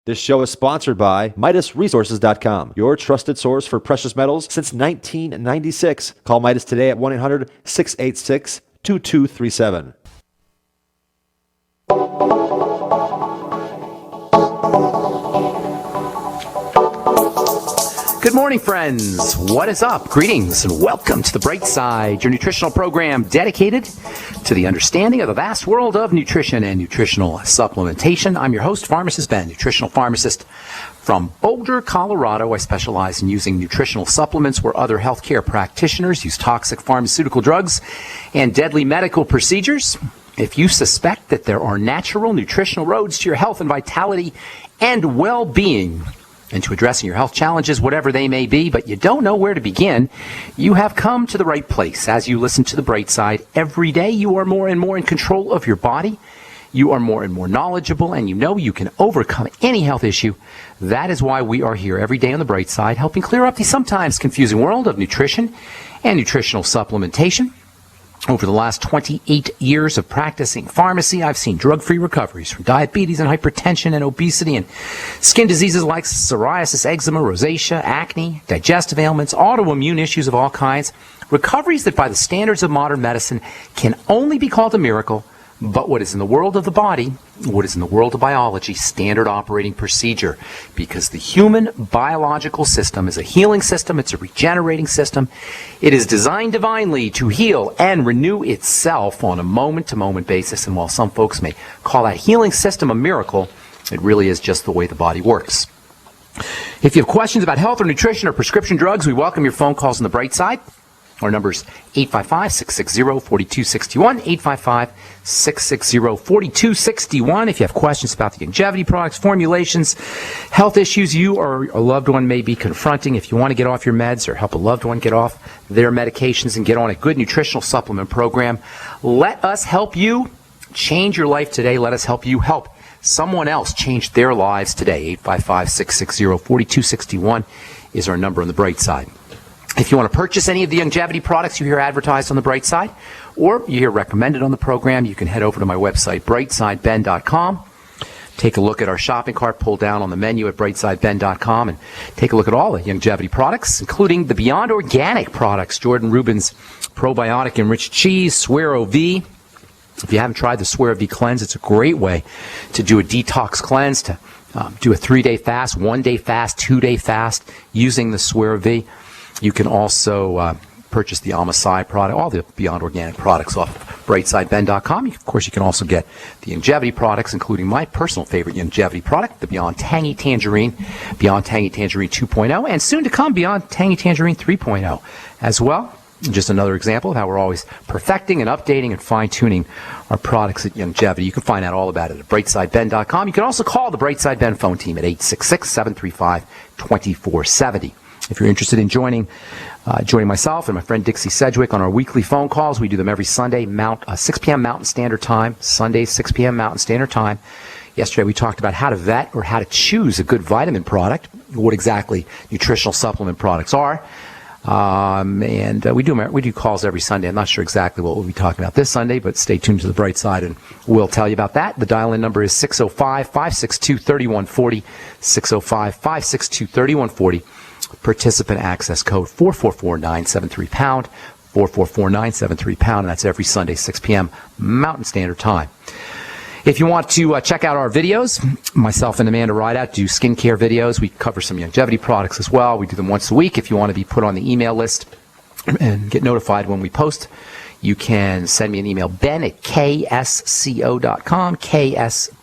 This show is sponsored by MidasResources.com, your trusted source for precious metals since 1996. Call Midas today at 1-800-686-2237. Good morning, friends. What is up? Greetings and welcome to The Bright Side, your nutritional program dedicated to the understanding of the vast world of nutrition and nutritional supplementation. I'm your host, Pharmacist Ben, nutritional pharmacist from Boulder, Colorado. I specialize in using nutritional supplements where other healthcare practitioners use toxic pharmaceutical drugs and deadly medical procedures. If you suspect that there are natural nutritional roads to your health and vitality and well-being, and to addressing your health challenges, whatever they may be, but you don't know where to begin, you have come to the right place. As you listen to The Bright Side, every day you are more and more in control of your body. You are more and more knowledgeable, and you know you can overcome any health issue. That is why we are here every day on The Bright Side, helping clear up the sometimes confusing world of nutrition and nutritional supplementation. Over the last 28 years of practicing pharmacy, I've seen drug-free recoveries from diabetes and hypertension and obesity and skin diseases like psoriasis, eczema, rosacea, acne, digestive ailments, autoimmune issues of all kinds. Recoveries that by the standards of modern medicine can only be called a miracle, but what is in the world of the body, what is in the world of biology, standard operating procedure. Because the human biological system is a healing system, it's a regenerating system. It is designed divinely to heal and renew itself on a moment-to-moment basis. And while some folks may call that healing system a miracle, it really is just the way the body works. If you have questions about health or nutrition or prescription drugs, we welcome your phone calls on The Bright Side. Our number is 855-660-4261, 855-660-4261. If you have questions about the longevity products, formulations, health issues you or a loved one may be confronting, if you want to get off your meds or help a loved one get off their medications and get on a good nutritional supplement program, let us help you change your life today. Let us help you help someone else change their lives today. 855-660-4261 is our number on The Bright Side. If you want to purchase any of the longevity products you hear advertised on The Bright Side, or you hear recommended on the program, you can head over to my website, brightsideben.com. Take a look at our shopping cart, pull down on the menu at brightsideben.com, and take a look at all the longevity products, including the Beyond Organic products, Jordan Rubin's probiotic-enriched cheese, Suero V. If you haven't tried the Suero V cleanse, it's a great way to do a detox cleanse, to do a 3-day fast, 1-day fast, 2-day fast using the Suero V. You can also purchase the Almasai product, all the Beyond Organic products off brightsideben.com. Of course, you can also get the longevity products, including my personal favorite longevity product, the Beyond Tangy Tangerine 2.0, and soon to come, Beyond Tangy Tangerine 3.0 as well. Just another example of how we're always perfecting and updating and fine-tuning our products at longevity. You can find out all about it at brightsideben.com. You can also call the Brightside Ben phone team at 866-735-2470. If you're interested in joining myself and my friend Dixie Sedgwick on our weekly phone calls, we do them every Sunday, 6 p.m. Mountain Standard Time, Sunday, 6 p.m. Mountain Standard Time. Yesterday we talked about how to vet or how to choose a good vitamin product, what exactly nutritional supplement products are. And we do calls every Sunday. I'm not sure exactly what we'll be talking about this Sunday, but stay tuned to The Bright Side and we'll tell you about that. The dial-in number is 605-562-3140, 605-562-3140. Participant access code 444-973-POUND, 444-973-POUND, and that's every Sunday, 6 p.m. Mountain Standard Time. If you want to check out our videos, myself and Amanda Rideout do skincare videos. We cover some longevity products as well. We do them once a week. If you want to be put on the email list and get notified when we post, you can send me an email, ben@ksco.com,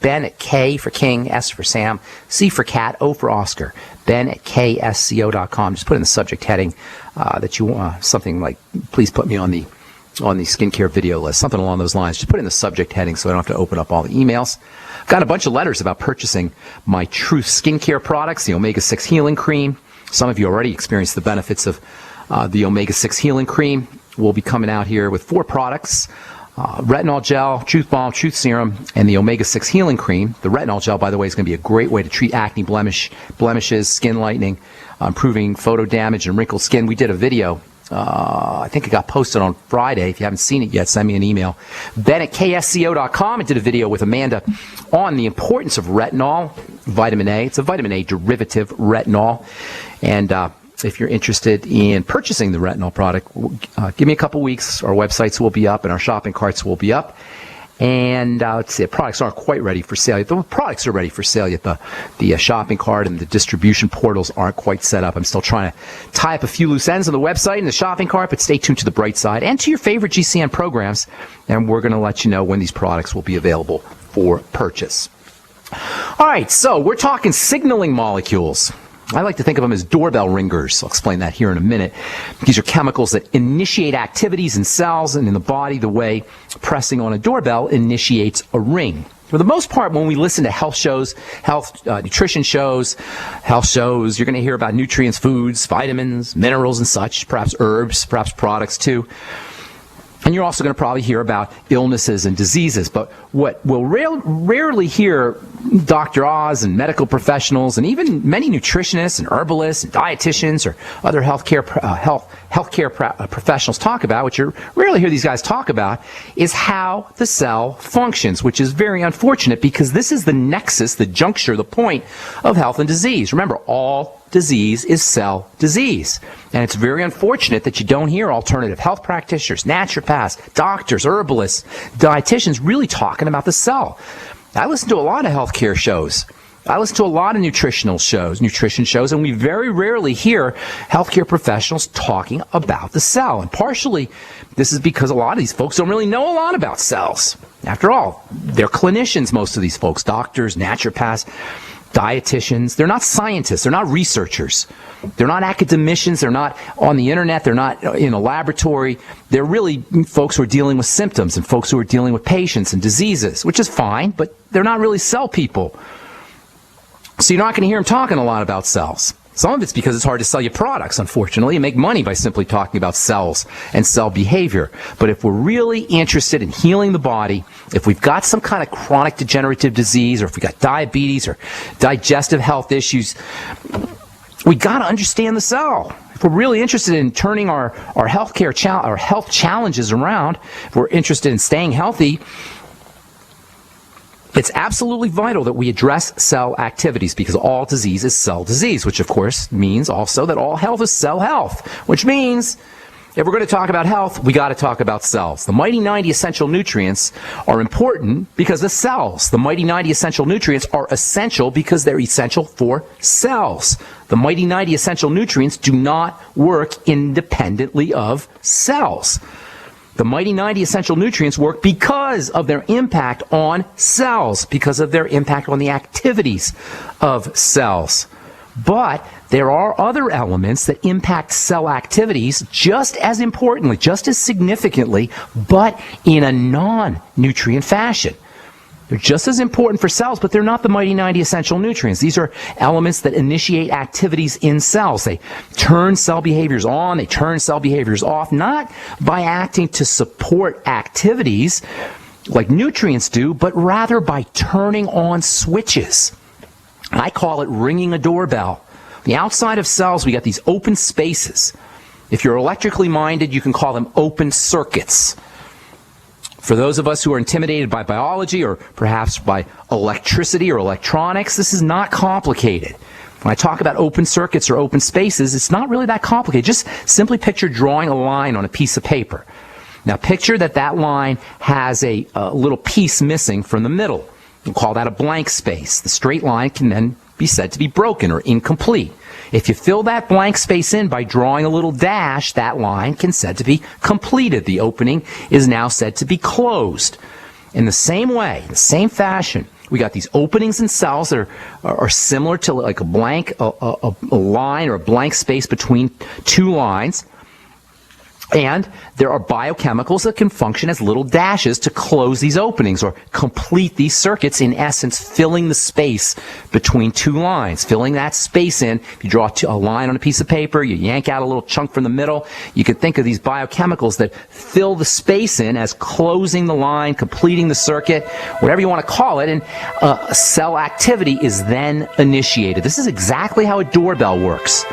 ben at K for King, S for Sam, C for Cat, O for Oscar, ben@ksco.com. Just put in the subject heading that you want something like, please put me on the skincare video list, something along those lines. Just put in the subject heading so I don't have to open up all the emails. I've got a bunch of letters about purchasing my Truth skincare products, the Omega-6 Healing Cream. Some of you already experienced the benefits of the Omega-6 Healing Cream. We'll be coming out here with 4 products, retinol gel, Truth Balm, Truth Serum, and the Omega-6 Healing Cream. The retinol gel, by the way, is going to be a great way to treat acne, blemishes, skin lightening, improving photo damage and wrinkled skin. We did a video I think it got posted on Friday. If you haven't seen it yet, send me an email. Ben at ksco.com. I did a video with Amanda on the importance of retinol, vitamin A. It's a vitamin A derivative, retinol. And if you're interested in purchasing the retinol product, give me a couple weeks. Our websites will be up and our shopping carts will be up. And let's see, the products aren't quite ready for sale yet. The products are ready for sale yet. The shopping cart and the distribution portals aren't quite set up. I'm still trying to tie up a few loose ends on the website and the shopping cart, but stay tuned to the bright side and to your favorite GCN programs, and we're going to let you know when these products will be available for purchase. All right, so we're talking signaling molecules. I like to think of them as doorbell ringers. I'll explain that here in a minute. These are chemicals that initiate activities in cells and in the body the way pressing on a doorbell initiates a ring. For the most part, when we listen to health shows, nutrition shows, health shows, you're going to hear about nutrients, foods, vitamins, minerals and such, perhaps herbs, perhaps products too. And you're also going to probably hear about illnesses and diseases. But what we'll rarely hear Dr. Oz and medical professionals and even many nutritionists and herbalists and dietitians or other healthcare professionals talk about, which you rarely hear these guys talk about, is how the cell functions, which is very unfortunate because this is the nexus, the juncture, the point of health and disease. Remember, all disease is cell disease. And it's very unfortunate that you don't hear alternative health practitioners, naturopaths, doctors, herbalists, dietitians really talking about the cell. I listen to a lot of healthcare shows. I listen to a lot of nutrition shows, and we very rarely hear healthcare professionals talking about the cell. And partially, this is because a lot of these folks don't really know a lot about cells. After all, they're clinicians, most of these folks, doctors, naturopaths, dietitians. They're not scientists. They're not researchers. They're not academicians. They're not on the internet. They're not in a laboratory. They're really folks who are dealing with symptoms and folks who are dealing with patients and diseases, which is fine, but they're not really cell people. So you're not going to hear them talking a lot about cells. Some of it's because it's hard to sell you products, unfortunately. You make money by simply talking about cells and cell behavior. But if we're really interested in healing the body, if we've got some kind of chronic degenerative disease, or if we've got diabetes or digestive health issues, we got to understand the cell. If we're really interested in turning our health challenges around, if we're interested in staying healthy, it's absolutely vital that we address cell activities because all disease is cell disease, which of course means also that all health is cell health, which means if we're going to talk about health, we got to talk about cells. The Mighty 90 essential nutrients are important because of cells. The Mighty 90 essential nutrients are essential because they're essential for cells. The Mighty 90 essential nutrients do not work independently of cells. The Mighty 90 essential nutrients work because of their impact on cells, because of their impact on the activities of cells. But there are other elements that impact cell activities just as importantly, just as significantly, but in a non-nutrient fashion. They're just as important for cells, but they're not the Mighty 90 essential nutrients. These are elements that initiate activities in cells. They turn cell behaviors on, they turn cell behaviors off, not by acting to support activities like nutrients do, but rather by turning on switches. I call it ringing a doorbell. The outside of cells, we got these open spaces. If you're electrically minded, you can call them open circuits. For those of us who are intimidated by biology or perhaps by electricity or electronics, this is not complicated. When I talk about open circuits or open spaces, it's not really that complicated. Just simply picture drawing a line on a piece of paper. Now picture that line has a little piece missing from the middle. We'll call that a blank space. The straight line can then be said to be broken or incomplete. If you fill that blank space in by drawing a little dash, that line can said to be completed. The opening is now said to be closed. In the same way, in the same fashion, we got these openings in cells that are similar to like a blank, a line or a blank space between two lines. And there are biochemicals that can function as little dashes to close these openings or complete these circuits, in essence, filling the space between two lines, filling that space in. If you draw a line on a piece of paper, you yank out a little chunk from the middle, you can think of these biochemicals that fill the space in as closing the line, completing the circuit, whatever you want to call it, and cell activity is then initiated. This is exactly how a doorbell works.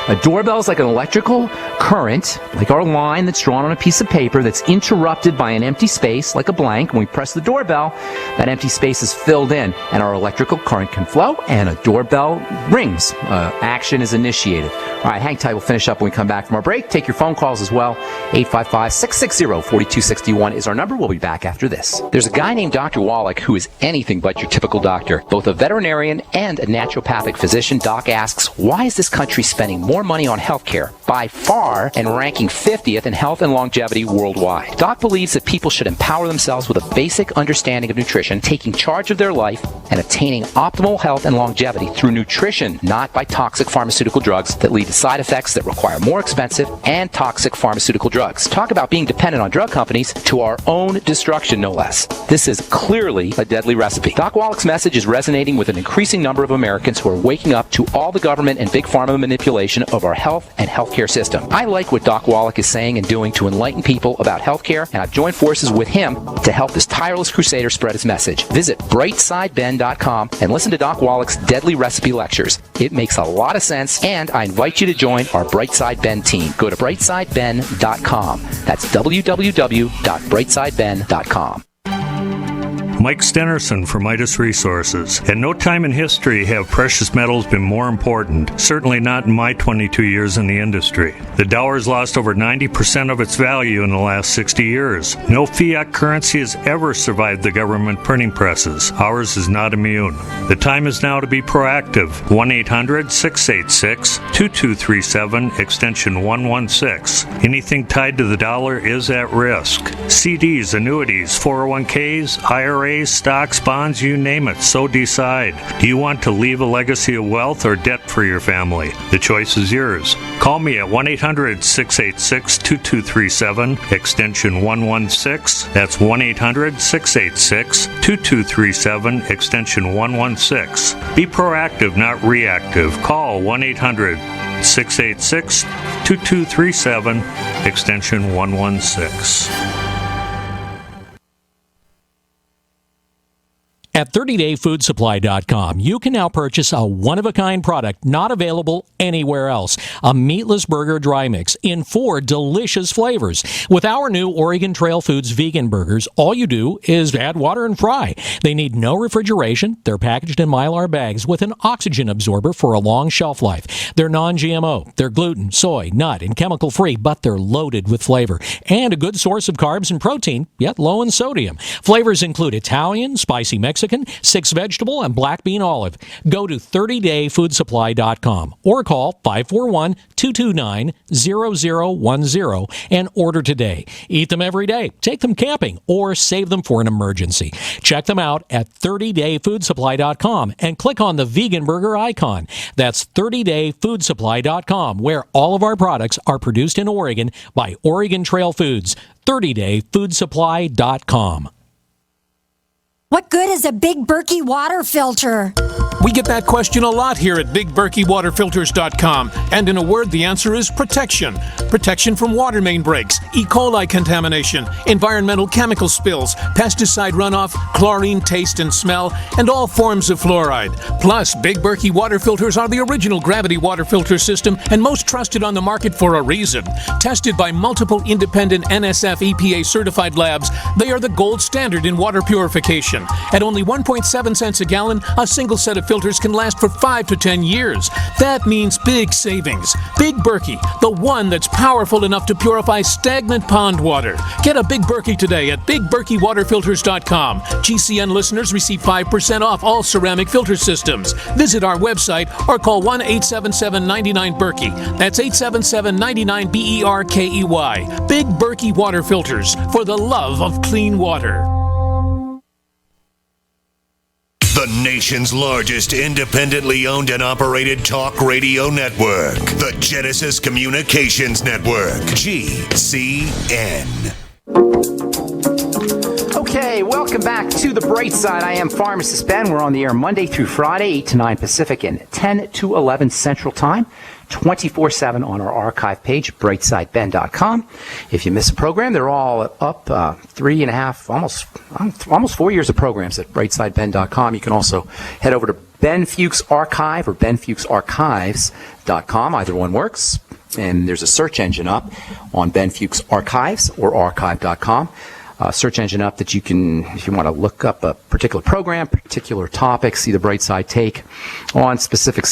A doorbell is like an electrical current, like our line that's drawn on a piece of paper that's interrupted by an empty space, like a blank. When we press the doorbell, that empty space is filled in, and our electrical current can flow, and a doorbell rings. Action is initiated. All right, hang tight. We'll finish up when we come back from our break. Take your phone calls as well. 855-660-4261 is our number. We'll be back after this. There's a guy named Dr. Wallach who is anything but your typical doctor. Both a veterinarian and a naturopathic physician, Doc asks, why is this country spending more money on healthcare by far and ranking 50th in health and longevity worldwide? Doc believes that people should empower themselves with a basic understanding of nutrition, taking charge of their life, and attaining optimal health and longevity through nutrition, not by toxic pharmaceutical drugs that lead to side effects that require more expensive and toxic pharmaceutical drugs. Talk about being dependent on drug companies to our own destruction, no less. This is clearly a deadly recipe. Doc Wallach's message is resonating with an increasing number of Americans who are waking up to all the government and big pharma manipulation of our health and healthcare system. I like what Doc Wallach is saying and doing to enlighten people about healthcare, and I've joined forces with him to help this tireless crusader spread his message. Visit brightsideben.com and listen to Doc Wallach's deadly recipe lectures. It makes a lot of sense, and I invite you to join our Brightside Ben team. Go to brightsideben.com. That's www.brightsideben.com. Mike Stenerson for Midas Resources. At no time in history have precious metals been more important, certainly not in my 22 years in the industry. The dollar has lost over 90% of its value in the last 60 years. No fiat currency has ever survived the government printing presses. Ours is not immune. The time is now to be proactive. 1-800-686-2237, extension 116. Anything tied to the dollar is at risk. CDs, annuities, 401ks, IRAs, stocks, bonds, you name it, so decide. Do you want to leave a legacy of wealth or debt for your family? The choice is yours. Call me at 1-800-686-2237, extension 116. That's 1-800-686-2237, extension 116. Be proactive, not reactive. Call 1-800-686-2237, extension 116. At 30dayfoodsupply.com, you can now purchase a one-of-a-kind product not available anywhere else. A meatless burger dry mix in 4 delicious flavors. With our new Oregon Trail Foods vegan burgers, all you do is add water and fry. They need no refrigeration. They're packaged in Mylar bags with an oxygen absorber for a long shelf life. They're non-GMO. They're gluten, soy, nut, and chemical-free, but they're loaded with flavor. And a good source of carbs and protein, yet low in sodium. Flavors include Italian, spicy Mexican, 6 vegetable, and black bean olive. Go to 30dayfoodsupply.com or call 541-229-0010 and order today. Eat them every day, take them camping, or save them for an emergency. Check them out at 30dayfoodsupply.com and click on the vegan burger icon. That's 30dayfoodsupply.com, where all of our products are produced in Oregon by Oregon Trail Foods. 30dayfoodsupply.com. What good is a Big Berkey water filter? We get that question a lot here at BigBerkeyWaterFilters.com. And in a word, the answer is protection. Protection from water main breaks, E. coli contamination, environmental chemical spills, pesticide runoff, chlorine taste and smell, and all forms of fluoride. Plus, Big Berkey water filters are the original gravity water filter system and most trusted on the market for a reason. Tested by multiple independent NSF EPA certified labs, they are the gold standard in water purification. At only 1.7 cents a gallon, a single set of filters can last for 5 to 10 years. That means big savings. Big Berkey, the one that's powerful enough to purify stagnant pond water. Get a Big Berkey today at BigBerkeyWaterFilters.com. GCN listeners receive 5% off all ceramic filter systems. Visit our website or call 1-877-99-BERKEY. That's 877-99-BERKEY. Big Berkey Water Filters, for the love of clean water. The nation's largest independently owned and operated talk radio network. The Genesis Communications Network. GCN. Okay, welcome back to The Bright Side. I am Pharmacist Ben. We're on the air Monday through Friday, 8 to 9 Pacific and 10 to 11 Central Time. 24/7 on our archive page, brightsideben.com. If you miss a program, they're all up 3.5, almost 4 years of programs at brightsideben.com. You can also head over to Ben Fuchs Archive or benfuchsarchives.com. Either one works. And there's a search engine up on Ben Fuchs Archives or archive.com. Search engine up that you can, if you want to look up a particular program, particular topic, see the bright side take on specific subjects.